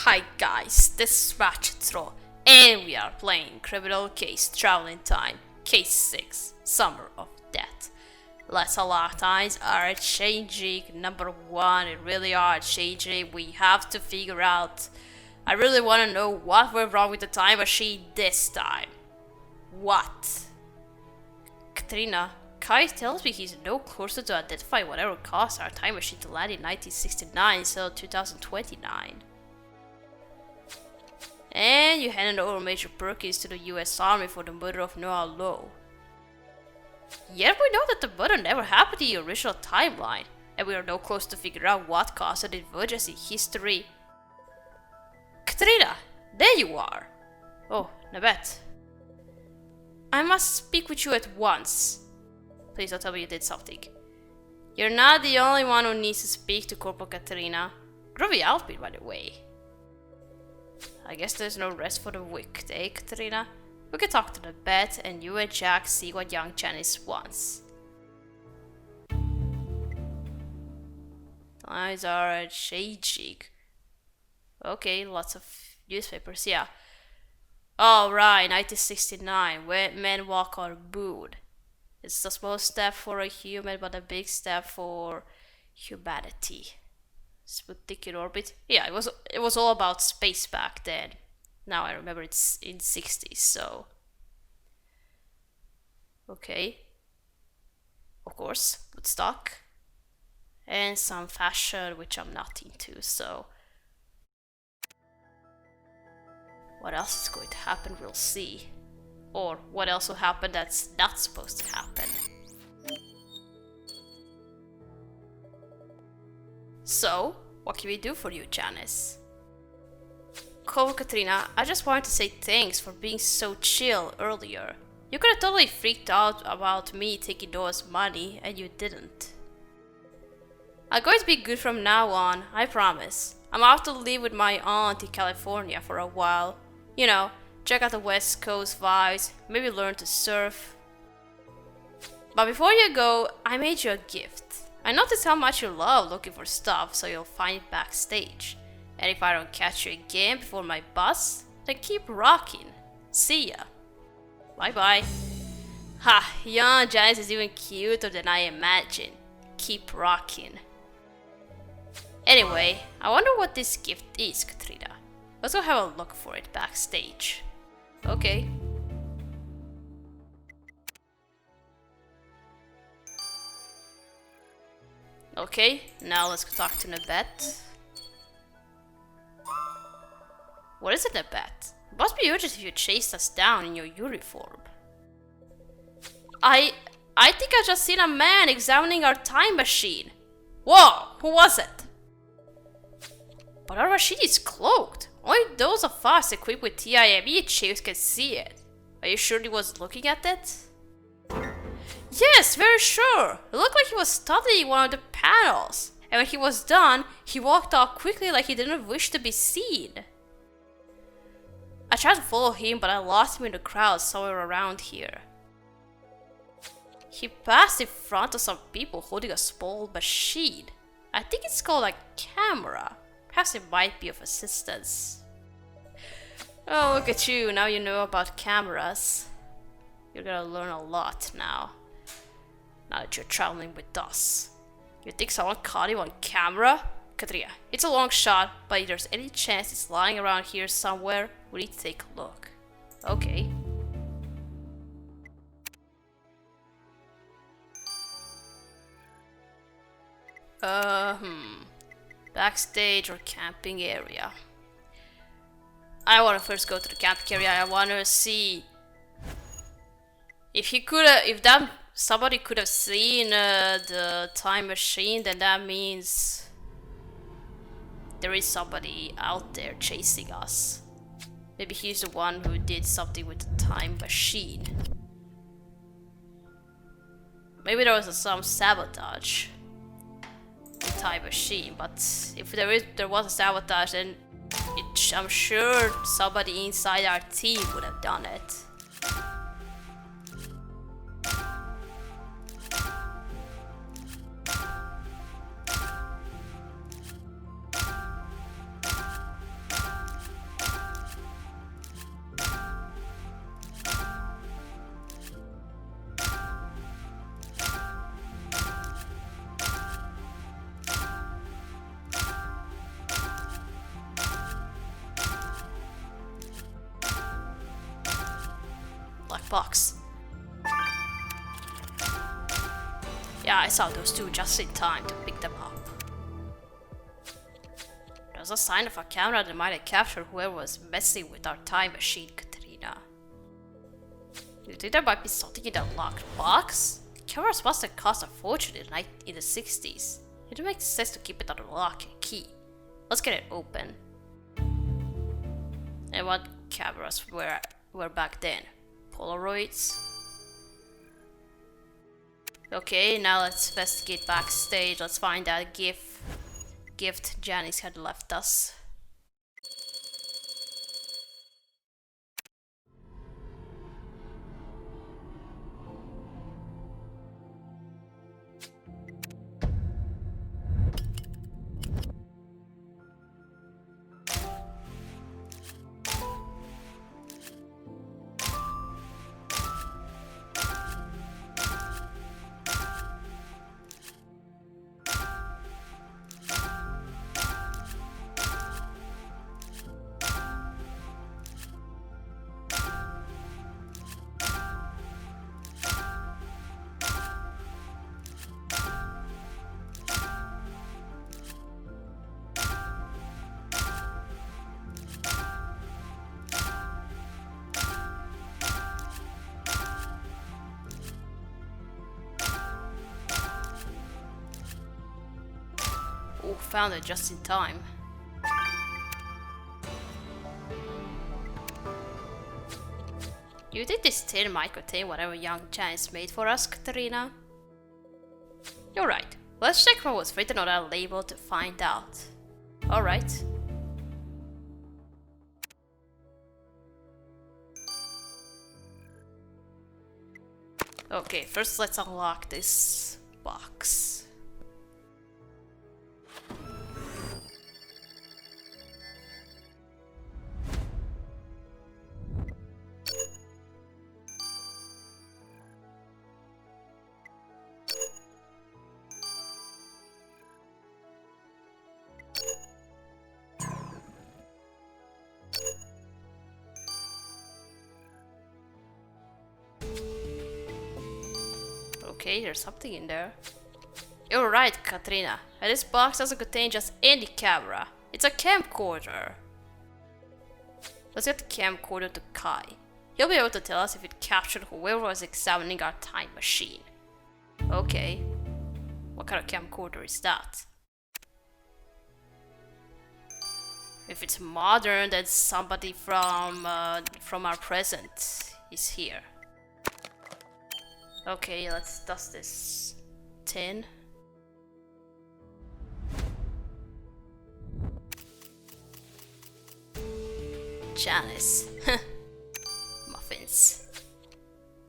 Hi guys, this is Ratchetro, and we are playing Criminal Case Traveling Time, Case 6, Summer of Death. Let's a lot of times are changing. Number one, it really are changing. We have to figure out. I really want to know what went wrong with the time machine this time. What? Katrina, Kai tells me he's no closer to identify whatever caused our time machine to land in 1969 instead of 2029. And you handed over Major Perkins to the US Army for the murder of Noah Lowe. Yet we know that the murder never happened in the original timeline, and we are no closer to figure out what caused the divergence in history. Katrina, there you are! Oh, Nabet. I must speak with you at once. Please don't tell me you did something. You're not the only one who needs to speak to Corporal Katrina. Groovy outfit, by the way. I guess there's no rest for the wicked, eh, Katrina? We can talk to the bed, and you and Jack see what young Janis wants. Times are changing. Okay, lots of newspapers, yeah. Oh, right, 1969, when men walk on moon. It's a small step for a human, but a big step for humanity. Sputnik in orbit. Yeah, it was all about space back then. Now I remember it's in 60s, so okay. Of course, Woodstock. And some fashion, which I'm not into, so what else is going to happen, we'll see. Or what else will happen that's not supposed to happen. So, what can we do for you, Janis? Cole, Katrina, I just wanted to say thanks for being so chill earlier. You could have totally freaked out about me taking Noah's money, and you didn't. I'm going to be good from now on, I promise. I'm off to live with my aunt in California for a while. You know, check out the West Coast vibes, maybe learn to surf. But before you go, I made you a gift. I noticed how much you love looking for stuff, so you'll find it backstage. And if I don't catch you again before my bus, then keep rocking. See ya. Bye bye. Ha, young Janis is even cuter than I imagined. Keep rocking. Anyway, I wonder what this gift is, Katrina. Let's go have a look for it backstage. Okay. Okay, now let's go talk to Nabet. What is it, Nabet? It must be urgent if you chased us down in your uniform. I think I just seen a man examining our time machine. Whoa, who was it? But our machine is cloaked. Only those of us equipped with TIME chips can see it. Are you sure he was looking at it? Yes, very sure. It looked like he was studying one of the panels. And when he was done, he walked off quickly like he didn't wish to be seen. I tried to follow him, but I lost him in the crowd somewhere around here. He passed in front of some people holding a small machine. I think it's called a camera. Perhaps it might be of assistance. Oh, look at you. Now you know about cameras. You're gonna learn a lot now. Now that you're traveling with us. You think someone caught him on camera? Katrina, it's a long shot, but if there's any chance it's lying around here somewhere, we need to take a look. Okay. Backstage or camping area. I want to first go to the camping area. I want to see if somebody could have seen the time machine, then that means there is somebody out there chasing us. Maybe he's the one who did something with the time machine. Maybe there was some sabotage in time machine, but if there was a sabotage, then I'm sure somebody inside our team would have done it. box. Yeah, I saw those two just in time to pick them up. There's a sign of a camera that might have captured whoever was messing with our time machine, Katrina. Do you think there might be something in that locked box? Cameras must have cost a fortune in the 60s. It would make sense to keep it under lock and key. Let's get it open. And what cameras were back then? Polaroids? Okay, now let's investigate backstage. Let's find that gift Janis had left us. Oh, found it just in time. You think this tin might contain whatever young Janis made for us, Katrina? You're right. Let's check what was written on that label to find out. Alright. Okay, first let's unlock this box. Okay, there's something in there. You're right, Katrina. And this box doesn't contain just any camera. It's a camcorder. Let's get the camcorder to Kai. He'll be able to tell us if it captured whoever was examining our time machine. Okay. What kind of camcorder is that? If it's modern, then somebody from our present is here. Okay, let's dust this tin. Janis. Muffins.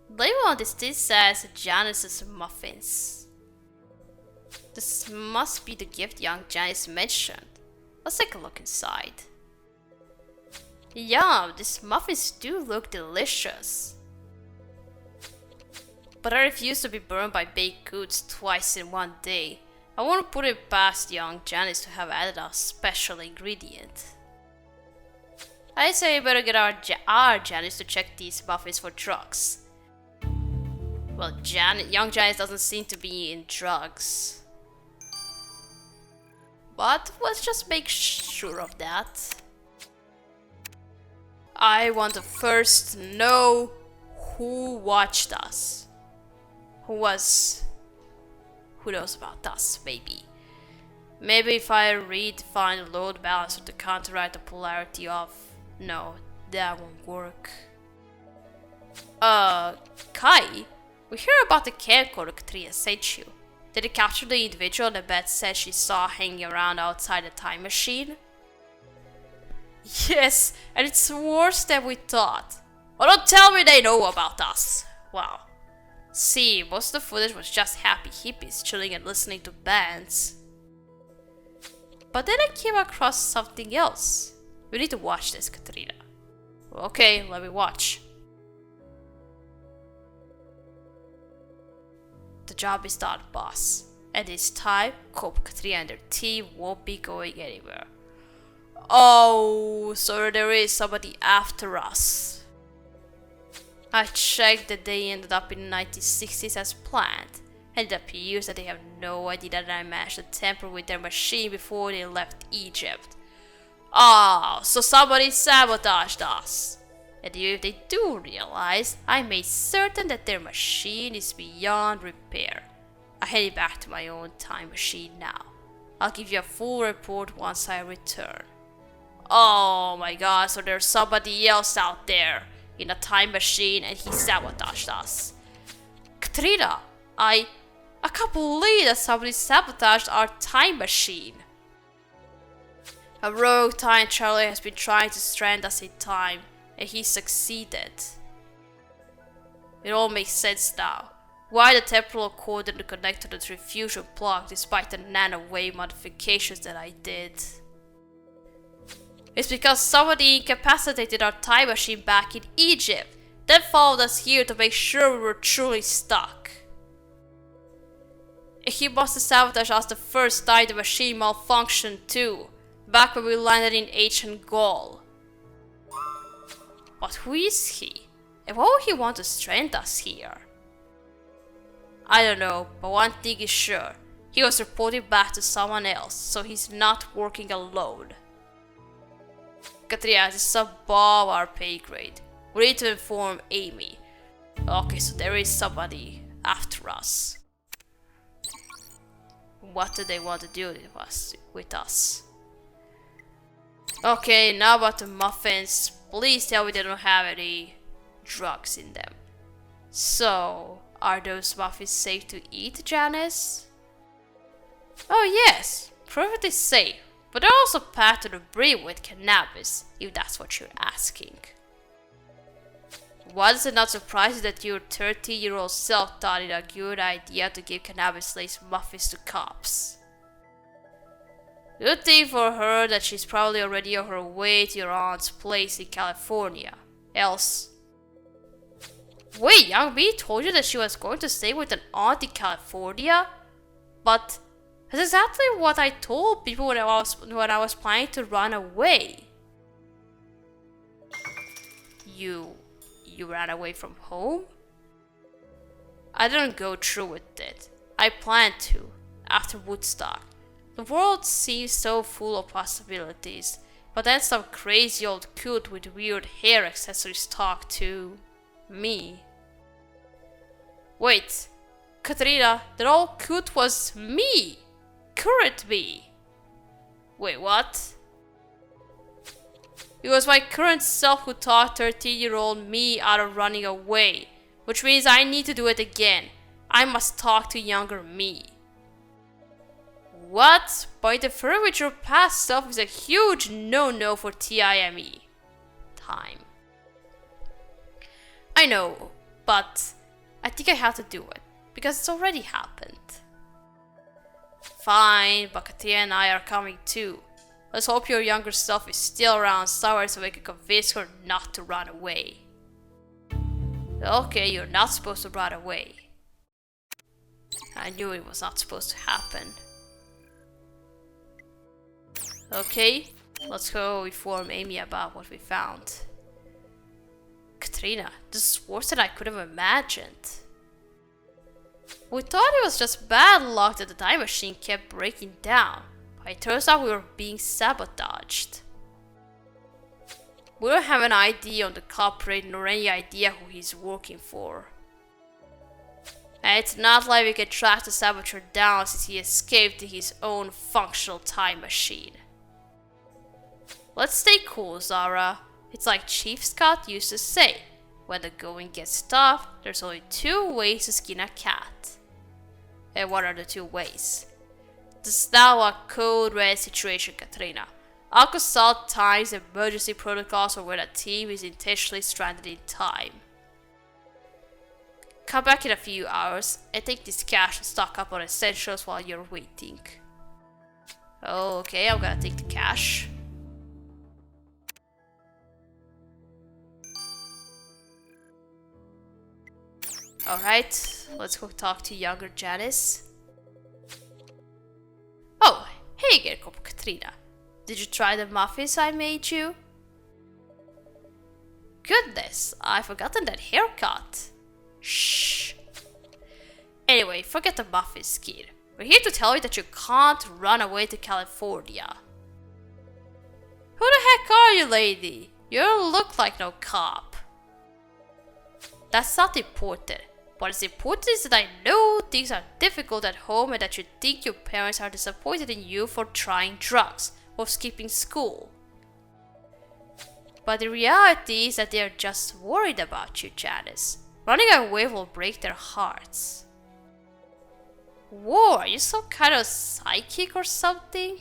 The label on this tin says Janis's muffins. This must be the gift young Janis mentioned. Let's take a look inside. Yum, these muffins do look delicious. But I refuse to be burned by baked goods twice in one day. I won't put it past young Janis to have added a special ingredient. I say we better get our Janis to check these muffins for drugs. Well, young Janis doesn't seem to be in drugs. But let's just make sure of that. I want to first know who watched us. Who knows about us, maybe. Maybe if I redefine the load balancer to counteract the polarity of... No, that won't work. Kai? We hear about the camcorder Katrina sent you. Did it capture the individual the Beth said she saw hanging around outside the time machine? Yes, and it's worse than we thought. Oh, don't tell me they know about us. Wow. See, most of the footage was just happy hippies chilling and listening to bands. But then I came across something else. We need to watch this, Katrina. Okay, let me watch. The job is done, boss. And this time, Cope, Katrina and their team won't be going anywhere. Oh, so there is somebody after us. I checked that they ended up in the 1960s as planned, and it appears that they have no idea that I managed to tamper with their machine before they left Egypt. Ah, so somebody sabotaged us. And if they do realize, I made certain that their machine is beyond repair. I'm heading back to my own time machine now. I'll give you a full report once I return. Oh my god, so there's somebody else out there in a time machine and he sabotaged us. Katrina, I can't believe that somebody sabotaged our time machine. A rogue time traveler has been trying to strand us in time, and he succeeded. It all makes sense now. Why the temporal cord didn't connect to the diffusion plug despite the nanowave modifications that I did. It's because somebody incapacitated our time machine back in Egypt, then followed us here to make sure we were truly stuck. And he must have sabotaged us the first time the machine malfunctioned too, back when we landed in ancient Gaul. But who is he? And why would he want to strand us here? I don't know, but one thing is sure. He was reporting back to someone else, so he's not working alone. Katrina, this is above our pay grade. We need to inform Amy. Okay, so there is somebody after us. What do they want to do with us? Okay, now about the muffins. Please tell me they don't have any drugs in them. So, are those muffins safe to eat, Janis? Oh yes, perfectly safe. But they're also packed to the brim with cannabis, if that's what you're asking. Why does it not surprise you that your 30-year-old self thought it a good idea to give cannabis-laced muffins to cops? Good thing for her that she's probably already on her way to your aunt's place in California. Else... Wait, young B told you that she was going to stay with an aunt in California? But that's exactly what I told people when I was planning to run away. You ran away from home? I didn't go through with it. I planned to, after Woodstock. The world seems so full of possibilities, but then some crazy old coot with weird hair accessories talked to me. Wait, Katrina, that old coot was me! Current me! Wait, what? It was my current self who talked 13-year-old me out of running away, which means I need to do it again. I must talk to younger me. What? But interfering with your past self is a huge no-no for TIME. Time. I know, but I think I have to do it, because it's already happened. Fine, but Katia and I are coming too. Let's hope your younger self is still around somewhere so we can convince her not to run away. Okay, you're not supposed to run away. I knew it was not supposed to happen. Okay, let's go inform Amy about what we found. Katrina, this is worse than I could have imagined. We thought it was just bad luck that the time machine kept breaking down, but it turns out we were being sabotaged. We don't have an ID on the culprit nor any idea who he's working for. And it's not like we can track the saboteur down since he escaped in his own functional time machine. Let's stay cool, Zara. It's like Chief Scott used to say, when the going gets tough, there's only 2 ways to skin a cat. And what are the 2 ways? This is now a code red situation, Katrina. I'll consult Time's emergency protocols for when a team is intentionally stranded in time. Come back in a few hours and take this cash and stock up on essentials while you're waiting. Okay, I'm gonna take the cash. Alright, let's go talk to younger Janis. Oh, hey again, Katrina. Did you try the muffins I made you? Goodness, I've forgotten that haircut. Shh. Anyway, forget the muffins, kid. We're here to tell you that you can't run away to California. Who the heck are you, lady? You don't look like no cop. That's not important. What is important is that I know things are difficult at home and that you think your parents are disappointed in you for trying drugs or skipping school. But the reality is that they are just worried about you, Janis. Running away will break their hearts. Whoa, are you some kind of psychic or something?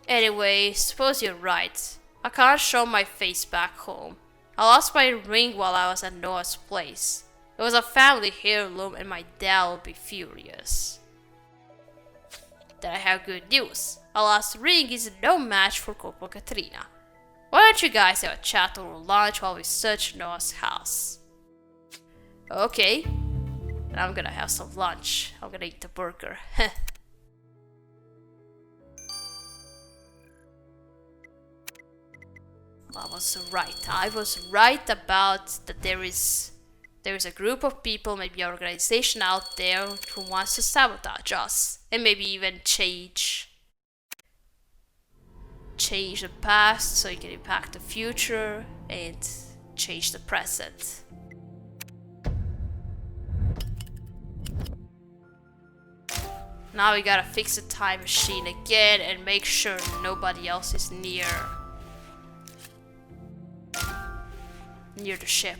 Anyway, suppose you're right. I can't show my face back home. I lost my ring while I was at Noah's place. It was a family heirloom and my dad will be furious. Then I have good news. A lost ring is no match for Corporal Katrina. Why don't you guys have a chat over lunch while we search Noah's house? Okay. And I'm gonna have some lunch. I'm gonna eat a burger. I was right about that there is a group of people, maybe an organization out there who wants to sabotage us and maybe even change the past so it can impact the future and change the present. Now we gotta fix the time machine again and make sure nobody else is near the ship.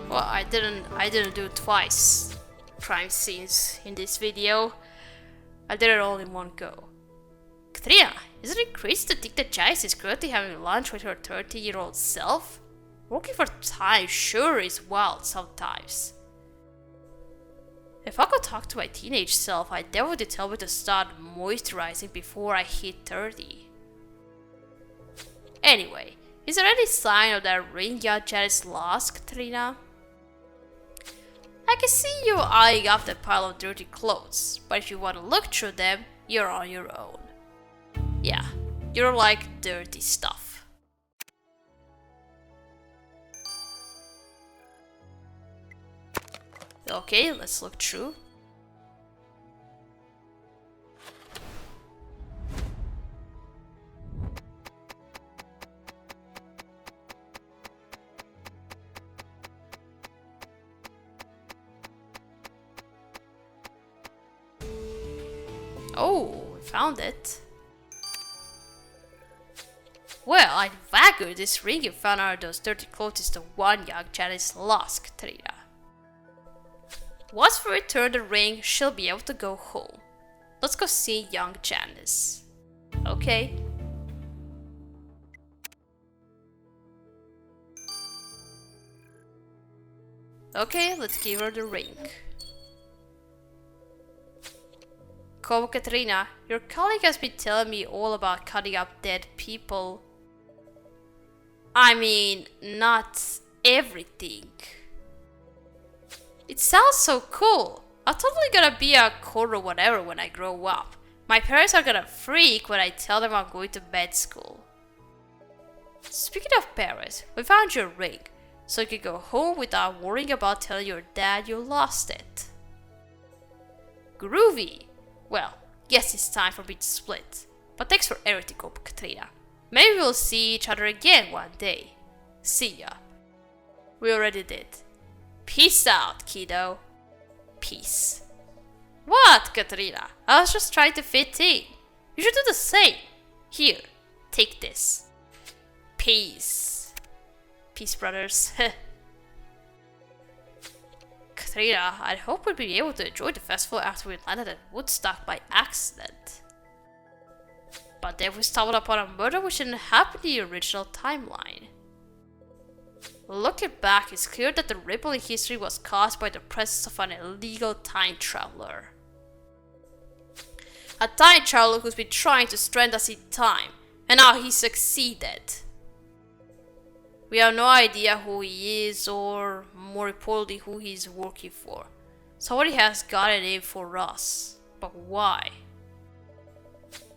Well, I didn't do twice crime scenes in this video. I did it all in one go. Katrina, isn't it crazy to think that Janis is currently having lunch with her 30-year-old self? Working for time sure is wild sometimes. If I could talk to my teenage self, I'd definitely tell me to start moisturizing before I hit 30. Anyway, is there any sign of that ring Janis lost, Katrina? I can see you eyeing up that pile of dirty clothes, but if you want to look through them, you're on your own. Yeah, you're like dirty stuff. Okay, let's look through. Oh, we found it. Well, I figured this ring you found out of those dirty clothes is the one young Janis lost, Katrina. Once we return the ring, she'll be able to go home. Let's go see young Janis. Okay. Okay, let's give her the ring. Come, Katrina, your colleague has been telling me all about cutting up dead people. I mean, not everything. It sounds so cool. I'm totally gonna be a code or whatever when I grow up. My parents are gonna freak when I tell them I'm going to med school. Speaking of parents, we found your ring, so you can go home without worrying about telling your dad you lost it. Groovy! Well, guess it's time for me to split. But thanks for everything, Katrina. Maybe we'll see each other again one day. See ya. We already did. Peace out, kiddo. Peace. What, Katrina? I was just trying to fit in. You should do the same. Here, take this. Peace. Peace, brothers. Katrina, I hope we'll be able to enjoy the festival after we landed at Woodstock by accident. But then we stumbled upon a murder which didn't happen in the original timeline. Looking back, it's clear that the ripple in history was caused by the presence of an illegal time traveler. A time traveler who's been trying to strand us in time, and now he succeeded. We have no idea who he is, or more importantly, who he's working for. Somebody has got it in for us, but why?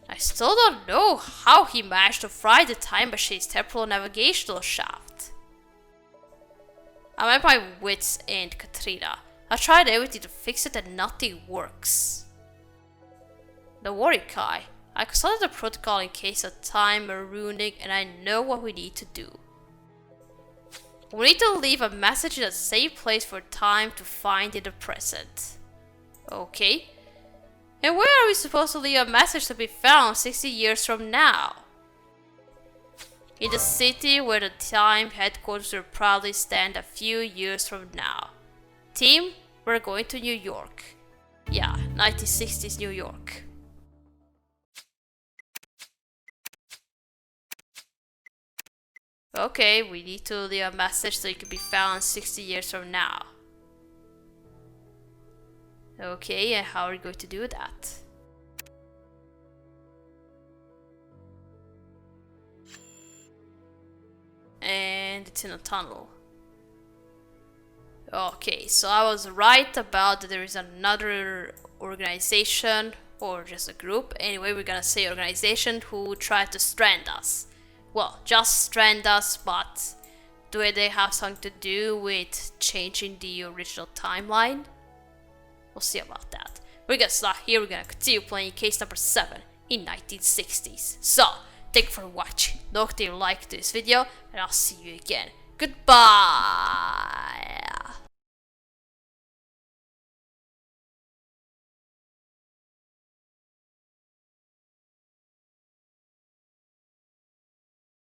I still don't know how he managed to fry the time machine's temporal navigational shaft. I'm at my wits' end, Katrina. I tried everything to fix it and nothing works. Don't worry, Kai. I consulted the protocol in case of time or ruining, and I know what we need to do. We need to leave a message in a safe place for time to find in the present. Okay. And where are we supposed to leave a message to be found 60 years from now? In the city where the time headquarters will probably stand a few years from now. Team, we're going to New York. Yeah, 1960s New York. Okay, we need to leave a message so it can be found 60 years from now. Okay, and how are we going to do that? And it's in a tunnel. Okay, so I was right about that there is another organization, or just a group. Anyway, we're gonna say organization who tried to strand us. Well, just strand us, but do they have something to do with changing the original timeline? We'll see about that. We're gonna start here, we're gonna continue playing case number 7 in 1960s. So, thank you for watching. Don't forget to like this video, and I'll see you again. Goodbye!